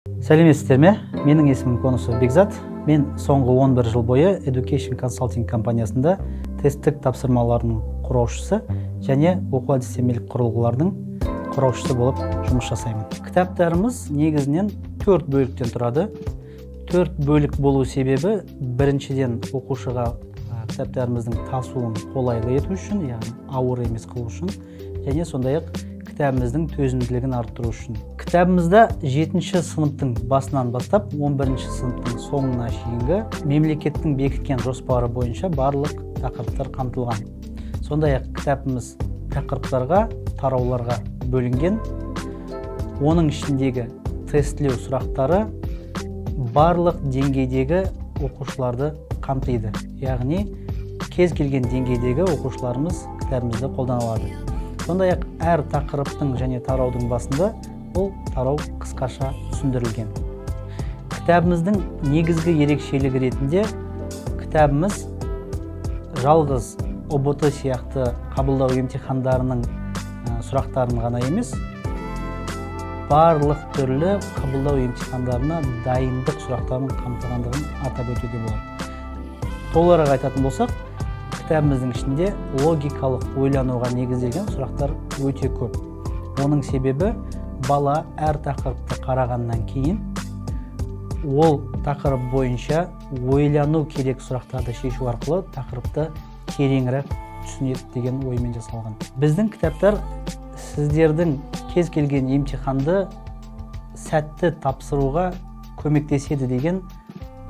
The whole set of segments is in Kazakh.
Сәлеметсіздер ме? Менің есімім Конусов Бекзат. Мен соңғы 11 жыл бойы Education Consulting компаниясында тесттік тапсырмалардың құраушысы және оқу әдістемелік құрылғылардың құраушысы болып жұмыс жасаймын. Кітаптарымыз негізінен 4 бөліктен тұрады. 4 бөлік болу себебі біріншіден оқушыға кітаптарымыздың тасуын қолайлы ету үшін, яғни ауыр емес қылу үшін, және сондай-ақ кітабымыздың төзімділігін арттыру үшін. Кітабымызда 7-ші сыныптың басынан бастап 11-ші сыныптың соңына шейінгі мемлекеттің бекіткен жоспары бойынша барлық тақырыптар қамтылған. Сондай-ақ кітабымыз тақырыптарға, тарауларға бөлінген. Оның ішіндегі тестілеу сұрақтары барлық деңгейдегі оқушыларды қамтиды. Яғни кез келген деңгейдегі оқушыларымыз кітабымызды қолдана алады. Сондай-ақ әр тақырыптың және тараудың басында бұл тарау қысқаша түсіндірілген. Кітабымыздың негізгі ерекшелігі ретінде кітабымыз жалғыз ОБТ сияқты қабылдау емтихандарының сұрақтарын ғана емес, барлық түрлі қабылдау емтихандарына дайындық сұрақтарын қамтығандығын атап өтуге болады. Толығырақ айтатын болсақ, кітабымыздың ішінде логикалық ойлануға негізделген сұрақтар өте көп. Оның себебі бала әр тақырыпты қарағаннан кейін ол тақырып бойынша ойлану керек сұрақтарды шешу арқылы тақырыпты тереңірек түсінеді деген оймен жасалған. Біздің кітаптар сіздердің кез келген емтиханды сәтті тапсыруға көмектеседі деген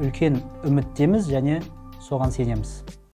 үлкен үміттеміз және соған сенеміз.